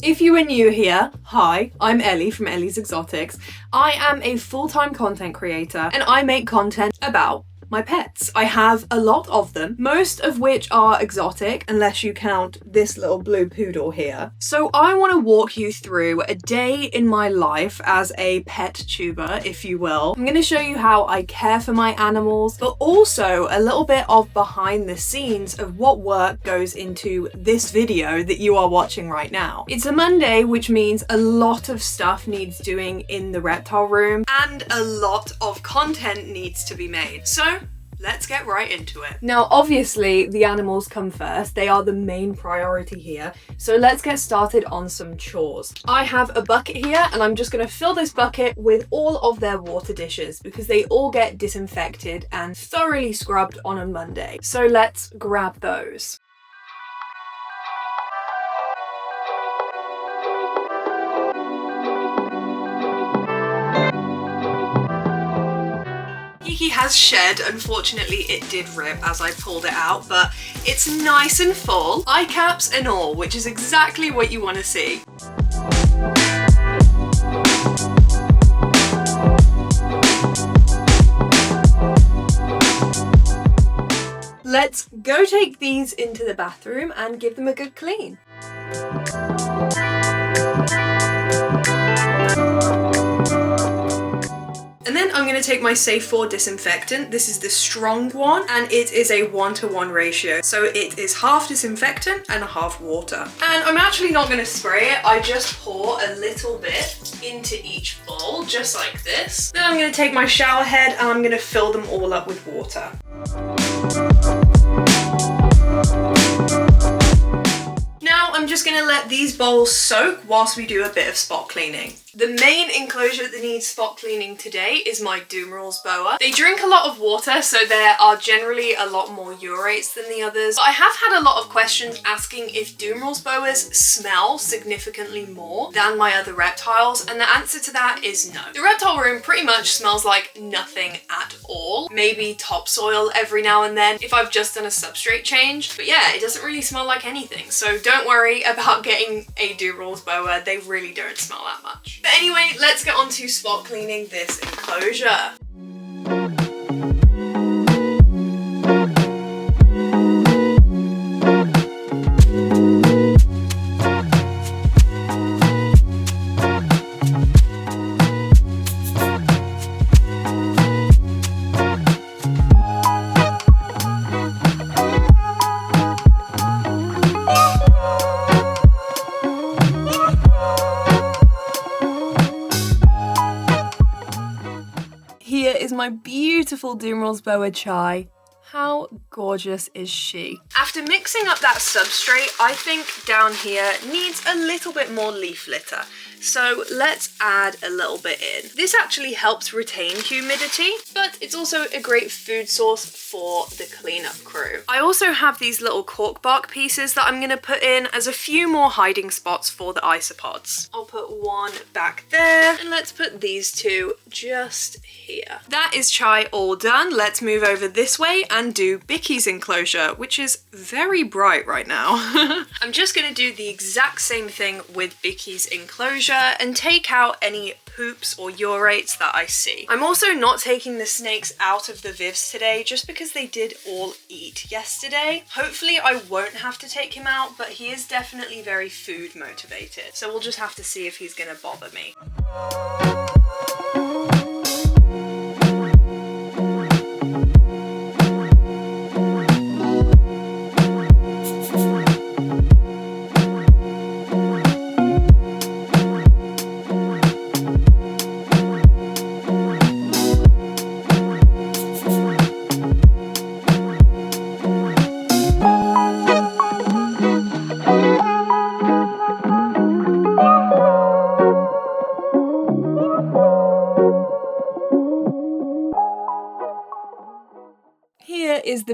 If you are new here, hi, I'm Ellie from Ellie's Exotics. I am a full-time content creator and I make content about my pets. I have a lot of them, most of which are exotic, unless you count this little blue poodle here. So I want to walk you through a day in my life as a pet tuber, if you will. I'm going to show you how I care for my animals, but also a little bit of behind the scenes of what work goes into this video that you are watching right now. It's a Monday, which means a lot of stuff needs doing in the reptile room and a lot of content needs to be made. So let's get right into it. Now, obviously, the animals come first. They are the main priority here. So let's get started on some chores. I have a bucket here and I'm just going to fill this bucket with all of their water dishes because they all get disinfected and thoroughly scrubbed on a Monday. So let's grab those. He has shed. Unfortunately, it did rip as I pulled it out, but it's nice and full, eye caps and all, which is exactly what you want to see. Let's go take these into the bathroom and give them a good clean. And then I'm going to take my Safe 4 disinfectant. This is the strong one and it is a 1-to-1 ratio. So it is half disinfectant and half water. And I'm actually not going to spray it. I just pour a little bit into each bowl, just like this. Then I'm going to take my shower head and I'm going to fill them all up with water. Now I'm just going to let these bowls soak whilst we do a bit of spot cleaning. The main enclosure that needs spot cleaning today is my Doomerals boa. They drink a lot of water, so there are generally a lot more urates than the others. But I have had a lot of questions asking if Doomerals boas smell significantly more than my other reptiles, and the answer to that is no. The reptile room pretty much smells like nothing at all. Maybe topsoil every now and then if I've just done a substrate change. But yeah, it doesn't really smell like anything. So don't worry about getting a Doomerals boa. They really don't smell that much. But anyway, let's get on to spot cleaning this enclosure. Here is my beautiful Doomerals boa chai. How gorgeous is she? After mixing up that substrate, I think down here needs a little bit more leaf litter. So let's add a little bit in. This actually helps retain humidity, but it's also a great food source for the cleanup crew. I also have these little cork bark pieces that I'm gonna put in as a few more hiding spots for the isopods. I'll put one back there, and let's put these two just here. That is chai all done. Let's move over this way and do Bicky's enclosure, which is very bright right now. I'm just gonna do the exact same thing with Bicky's enclosure and take out any poops or urates that I see. I'm also not taking the snakes out of the vivs today just because they did all eat yesterday. Hopefully I won't have to take him out, but he is definitely very food motivated. So we'll just have to see if he's gonna bother me.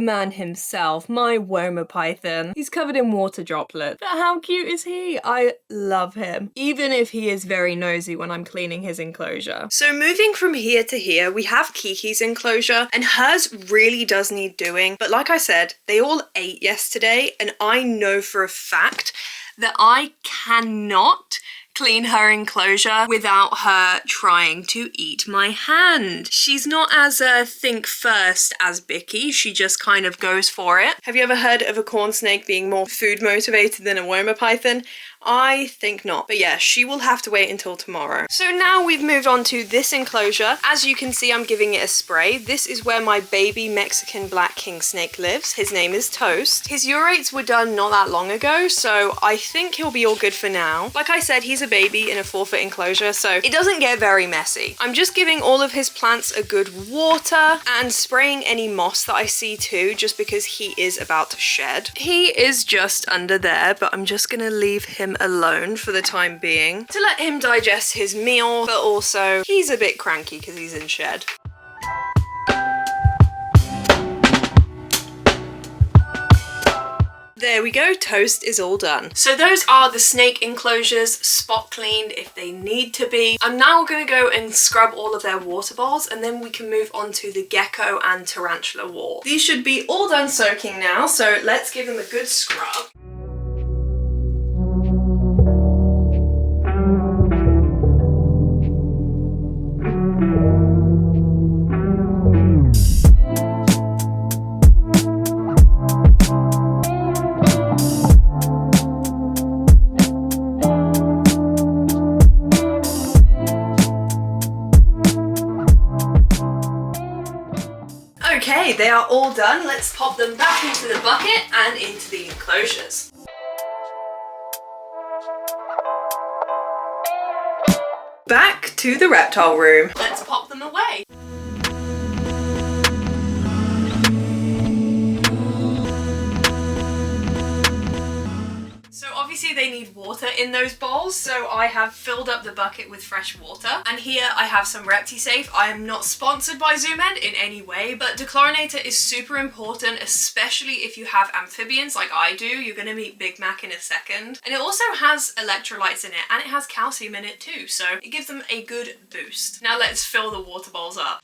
the man himself, my Woma python. He's covered in water droplets, but how cute is he? I love him, even if he is very nosy when I'm cleaning his enclosure. So moving from here to here, we have Kiki's enclosure, and hers really does need doing, but like I said, they all ate yesterday, and I know for a fact that I cannot clean her enclosure without her trying to eat my hand. She's not as think first as Bicky, she just kind of goes for it. Have you ever heard of a corn snake being more food motivated than a Woma python? I think not, but yeah, she will have to wait until tomorrow. So now we've moved on to this enclosure. As you can see, I'm giving it a spray. This is where my baby Mexican black king snake lives. His name is Toast. His urates were done not that long ago, so I think he'll be all good for now. Like I said, he's a baby in a 4-foot enclosure, so it doesn't get very messy. I'm just giving all of his plants a good water and spraying any moss that I see too, just because he is about to shed. He is just under there, but I'm just gonna leave him alone for the time being to let him digest his meal, but also he's a bit cranky because he's in shed. There we go, Toast is all done. So those are the snake enclosures, spot cleaned if they need to be. I'm now gonna go and scrub all of their water bowls, and then we can move on to the gecko and tarantula wall. These should be all done soaking now, so let's give them a good scrub. Okay, they are all done. Let's pop them back into the bucket and into the enclosures. Back to the reptile room. Let's pop them away. So obviously they need water in those bowls, so I have filled up the bucket with fresh water. And here I have some ReptiSafe. I am not sponsored by ZoomEnd in any way, but dechlorinator is super important, especially if you have amphibians like I do. You're gonna meet Big Mac in a second. And it also has electrolytes in it, and it has calcium in it too, so it gives them a good boost. Now let's fill the water bowls up.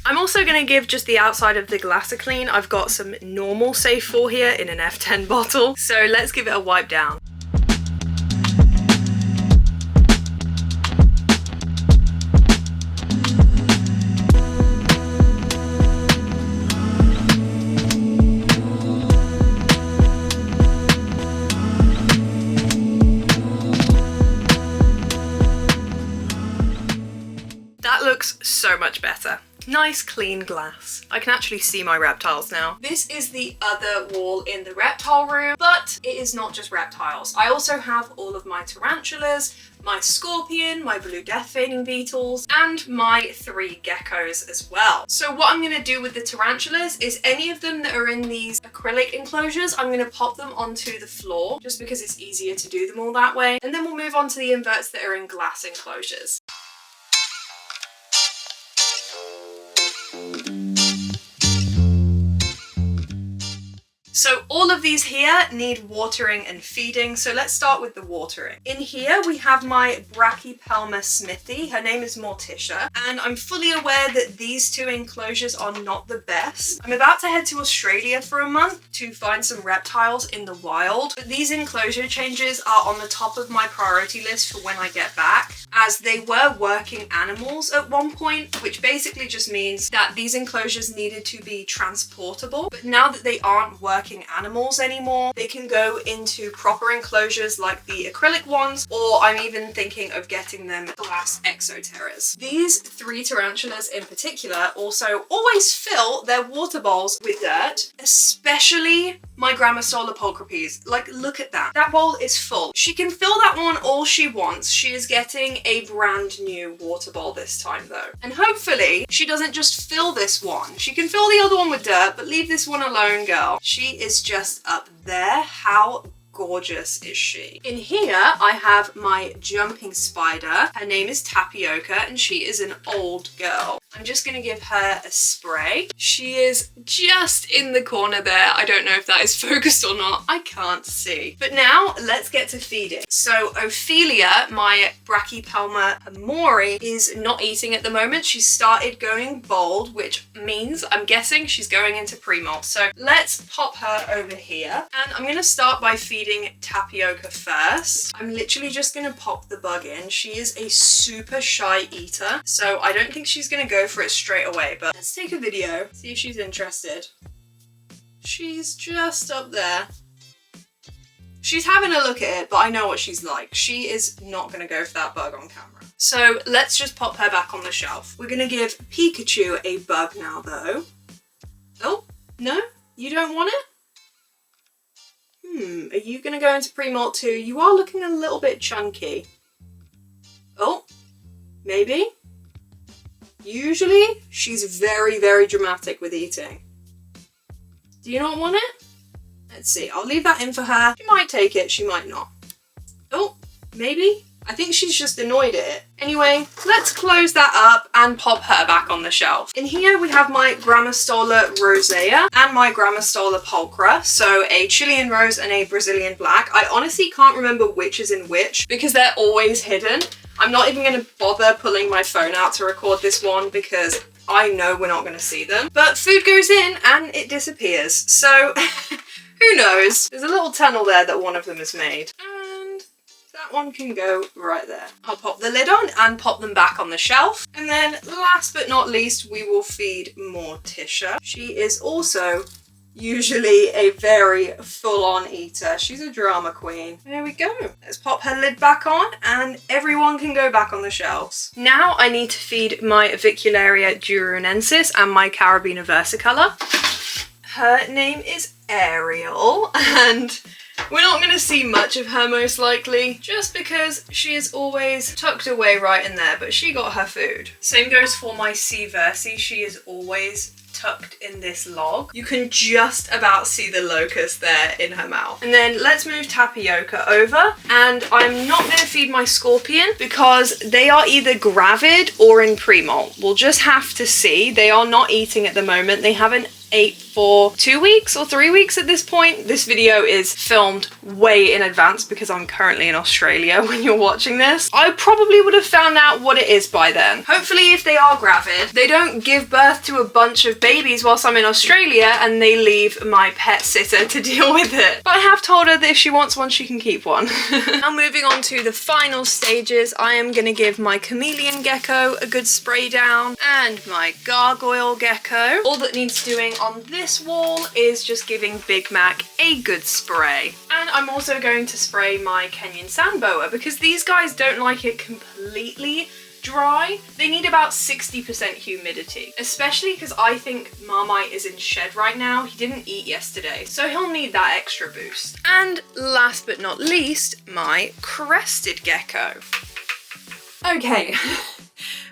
I'm also going to give just the outside of the glass a clean. I've got some normal Safe 4 here in an F10 bottle, so let's give it a wipe down. That looks so much better. Nice clean glass. I can actually see my reptiles now. This is the other wall in the reptile room, but it is not just reptiles. I also have all of my tarantulas, my scorpion, my blue death fading beetles, and my 3 geckos as well. So what I'm gonna do with the tarantulas is any of them that are in these acrylic enclosures, I'm gonna pop them onto the floor just because it's easier to do them all that way. And then we'll move on to the inverts that are in glass enclosures. So all of these here need watering and feeding, so let's start with the watering. In here we have my Brachypelma smithy. Her name is Morticia, and I'm fully aware that these 2 enclosures are not the best. I'm about to head to Australia for a month to find some reptiles in the wild, but these enclosure changes are on the top of my priority list for when I get back, as they were working animals at one point, which basically just means that these enclosures needed to be transportable, but now that they aren't working animals anymore, they can go into proper enclosures like the acrylic ones, or I'm even thinking of getting them glass exoterras. These 3 tarantulas in particular also always fill their water bowls with dirt, especially my Grammostola pulchripes. Like, look at that. That bowl is full. She can fill that one all she wants. She is getting a brand new water bowl this time though. And hopefully she doesn't just fill this one. She can fill the other one with dirt, but leave this one alone, girl. She is just up there. How gorgeous is she? In here, I have my jumping spider. Her name is Tapioca, and she is an old girl. I'm just gonna give her a spray. She is just in the corner there. I don't know if that is focused or not. I can't see. But now let's get to feeding. So Ophelia, my Brachypelma amori, is not eating at the moment. She started going bald, which means I'm guessing she's going into pre-molt. So let's pop her over here. And I'm gonna start by feeding Tapioca first. I'm literally just gonna pop the bug in. She is a super shy eater, so I don't think she's gonna go for it straight away, but let's take a video, see if she's interested. She's just up there. She's having a look at it, but I know what she's like. She is not gonna go for that bug on camera. So let's just pop her back on the shelf. We're gonna give Pikachu a bug now though. Oh, no? You don't want it? Are you gonna go into pre-molt too? You are looking a little bit chunky. Oh, maybe? Usually, she's very, very dramatic with eating. Do you not want it? Let's see, I'll leave that in for her. She might take it, she might not. Oh, maybe? I think she's just annoyed at it. Anyway, let's close that up and pop her back on the shelf. In here we have my Grammostola rosea and my Grammostola pulchra, so a Chilean rose and a Brazilian black. I honestly can't remember which is in which because they're always hidden. I'm not even going to bother pulling my phone out to record this one because I know we're not going to see them. But food goes in and it disappears, so who knows? There's a little tunnel there that one of them has made. That one can go right there. I'll pop the lid on and pop them back on the shelf. And then last but not least, we will feed Morticia. She is also usually a very full-on eater. She's a drama queen. There we go. Let's pop her lid back on and everyone can go back on the shelves. Now I need to feed my Vicularia durunensis and my Carabina versicolor. Her name is Ariel and we're not going to see much of her most likely, just because she is always tucked away right in there, but she got her food. Same goes for my C. versi. She is always tucked in this log. You can just about see the locust there in her mouth. And then let's move Tapioca over, and I'm not going to feed my Scorpion because they are either gravid or in pre-molt. We'll just have to see. They are not eating at the moment. They haven't ate for 2 weeks or 3 weeks at this point. This video is filmed way in advance because I'm currently in Australia when you're watching this. I probably would have found out what it is by then. Hopefully if they are gravid, they don't give birth to a bunch of babies whilst I'm in Australia and they leave my pet sitter to deal with it. But I have told her that if she wants one, she can keep one. Now moving on to the final stages, I am going to give my chameleon gecko a good spray down and my gargoyle gecko. All that needs doing on this wall is just giving Big Mac a good spray. And I'm also going to spray my Kenyan sand boa because these guys don't like it completely dry. They need about 60% humidity, especially because I think Marmite is in shed right now. He didn't eat yesterday, so he'll need that extra boost. And last but not least, my crested gecko. Okay,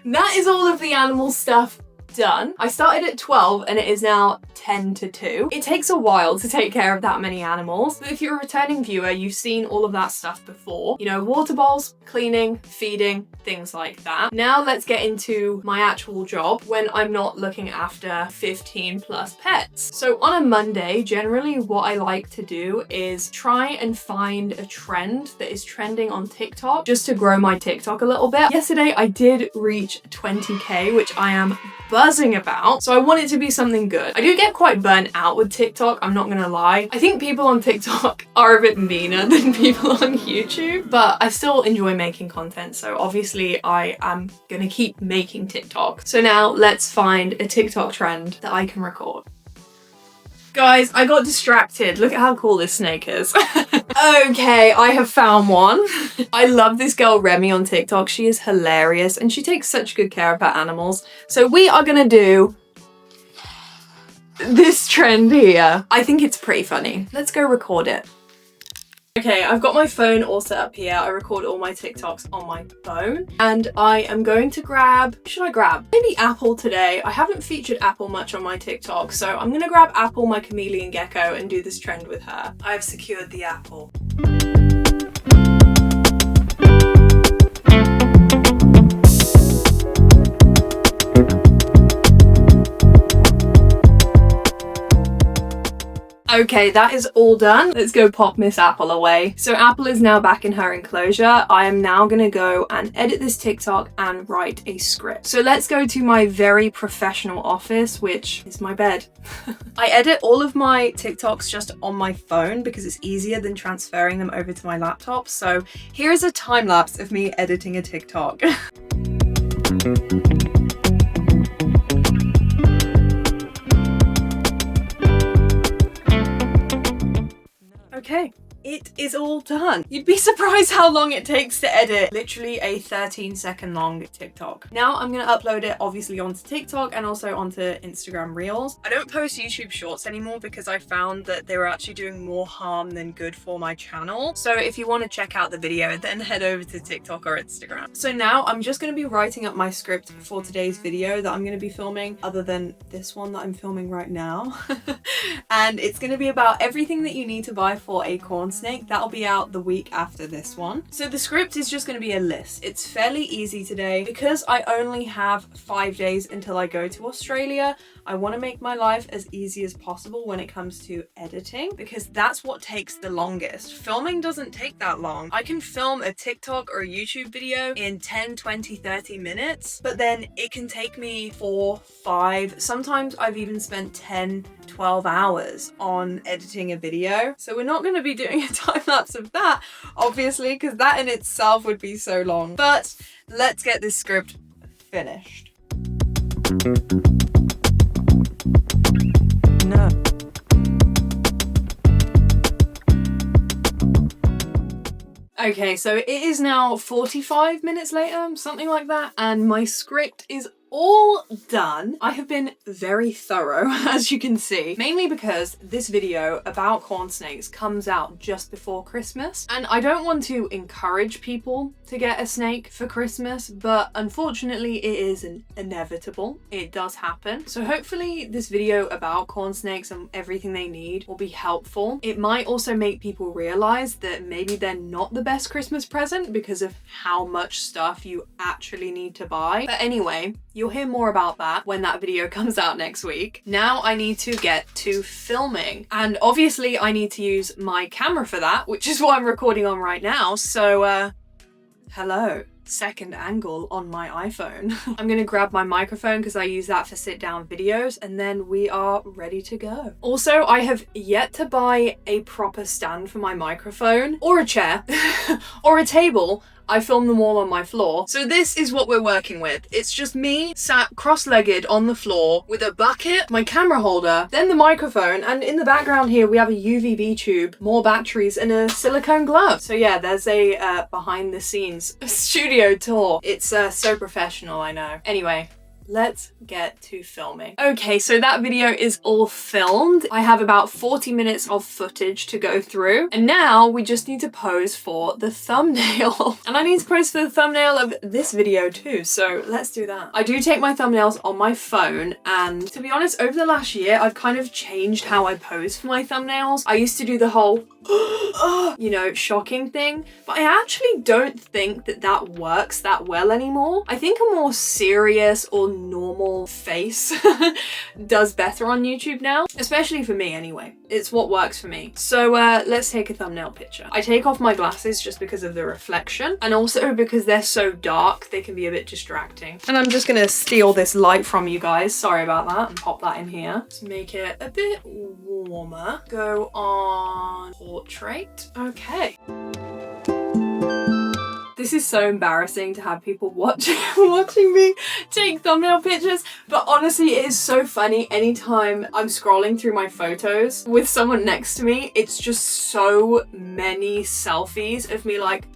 that is all of the animal stuff done. I started at 12 and it is now 10 to 2. It takes a while to take care of that many animals, but if you're a returning viewer, you've seen all of that stuff before. You know, water bowls, cleaning, feeding, things like that. Now let's get into my actual job when I'm not looking after 15 plus pets. So on a Monday, generally what I like to do is try and find a trend that is trending on TikTok just to grow my TikTok a little bit. Yesterday I did reach 20k, which I am buzzing about, so I want it to be something good. I do get quite burnt out with TikTok, I'm not gonna lie. I think people on TikTok are a bit meaner than people on YouTube, but I still enjoy making content, so obviously I am gonna keep making TikTok. So now let's find a TikTok trend that I can record. Guys, I got distracted. Look at how cool this snake is. Okay, I have found one. I love this girl Remy on TikTok. She is hilarious and she takes such good care of her animals. So we are gonna do this trend here. I think it's pretty funny. Let's go record it. Okay, I've got my phone all set up here. I record all my TikToks on my phone and I am going to grab, should I grab? Maybe Apple today. I haven't featured Apple much on my TikTok, so I'm gonna grab Apple, my chameleon gecko, and do this trend with her. I have secured the Apple. Okay, that is all done. Let's go pop Miss Apple away. So Apple is now back in her enclosure. I am now gonna go and edit this TikTok and write a script. So let's go to my very professional office, which is my bed. I edit all of my TikToks just on my phone because it's easier than transferring them over to my laptop. So here is a time lapse of me editing a TikTok. Okay, it is all done. You'd be surprised how long it takes to edit literally a 13-second long TikTok. Now I'm gonna upload it obviously onto TikTok and also onto Instagram Reels. I don't post YouTube Shorts anymore because I found that they were actually doing more harm than good for my channel. So if you want to check out the video, then head over to TikTok or Instagram. So now I'm just gonna be writing up my script for today's video that I'm gonna be filming, other than this one that I'm filming right now. And it's gonna be about everything that you need to buy for a corn snake. That'll be out the week after this one. So the script is just going to be a list. It's fairly easy today because I only have 5 days until I go to Australia. I want to make my life as easy as possible when it comes to editing because that's what takes the longest. Filming doesn't take that long. I can film a TikTok or a YouTube video in 10, 20, 30 minutes, but then it can take me 4, 5, sometimes I've even spent 10, 12 hours on editing a video. So we're not going to be doing a time lapse of that, obviously, because that in itself would be so long. But let's get this script finished. No. Okay, so it is now 45 minutes later, something like that, and my script is all done. I have been very thorough, as you can see, mainly because this video about corn snakes comes out just before Christmas, and I don't want to encourage people to get a snake for Christmas, but unfortunately it is inevitable. It does happen. So hopefully this video about corn snakes and everything they need will be helpful. It might also make people realize that maybe they're not the best Christmas present because of how much stuff you actually need to buy. But anyway, you'll hear more about that when that video comes out next week. Now I need to get to filming, and obviously I need to use my camera for that, which is what I'm recording on right now. So hello, second angle on my iPhone. I'm gonna grab my microphone because I use that for sit down videos, and then we are ready to go. Also, I have yet to buy a proper stand for my microphone or a chair or a table. I film them all on my floor. So this is what we're working with. It's just me sat cross-legged on the floor with a bucket, my camera holder, then the microphone, and in the background here we have a UVB tube, more batteries, and a silicone glove. So yeah, there's a behind the scenes studio tour. It's so professional, I know. Anyway, let's get to filming. Okay, so that video is all filmed. I have about 40 minutes of footage to go through, and now we just need to pose for the thumbnail. And I need to pose for the thumbnail of this video too, so let's do that. I do take my thumbnails on my phone, and to be honest, over the last year I've kind of changed how I pose for my thumbnails. I used to do the whole you know, shocking thing, but I actually don't think that that works that well anymore. I think a more serious or normal face does better on YouTube now, especially for me anyway. It's what works for me. So let's take a thumbnail picture. I take off my glasses just because of the reflection, and also because they're so dark they can be a bit distracting. And I'm just gonna steal this light from you guys, sorry about that, and pop that in here to make it a bit warmer. Go on portrait. Okay. This is so embarrassing to have people watching me take thumbnail pictures, but honestly it is so funny anytime I'm scrolling through my photos with someone next to me. It's just so many selfies of me like,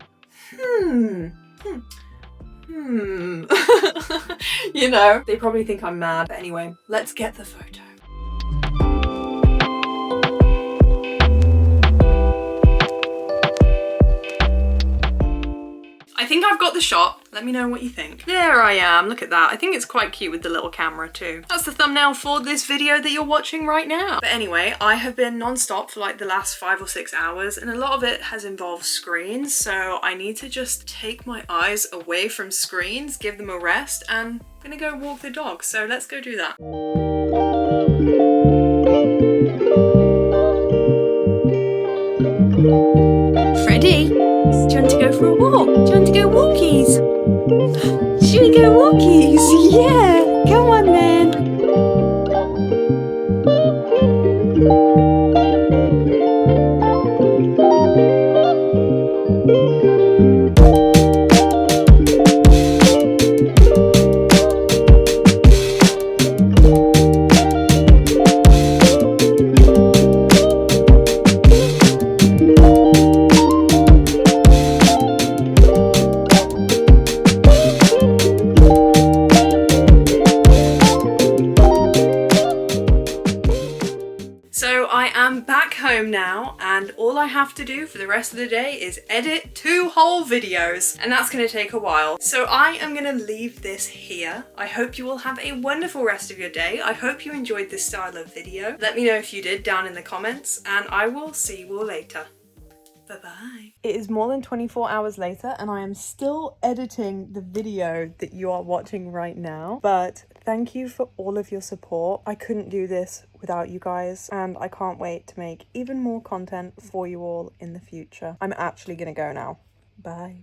you know, they probably think I'm mad, but anyway, let's get the photo. I think I've got the shot. Let me know what you think. There I am, look at that. I think it's quite cute with the little camera too. That's the thumbnail for this video that you're watching right now. But anyway, I have been non-stop for like the last 5 or 6 hours, and a lot of it has involved screens, so I need to just take my eyes away from screens, give them a rest, and I'm gonna go walk the dog. So let's go do that. Freddie, do you want to go for a walk? Do you want to go walkies? Should we go walkies? Yeah, come on then. Now, and all I have to do for the rest of the day is edit 2 whole videos, and that's going to take a while. So I am going to leave this here. I hope you all have a wonderful rest of your day. I hope you enjoyed this style of video. Let me know if you did down in the comments, and I will see you all later. Bye-bye. It is more than 24 hours later, and I am still editing the video that you are watching right now, but thank you for all of your support. I couldn't do this without you guys, and I can't wait to make even more content for you all in the future. I'm actually gonna go now. Bye.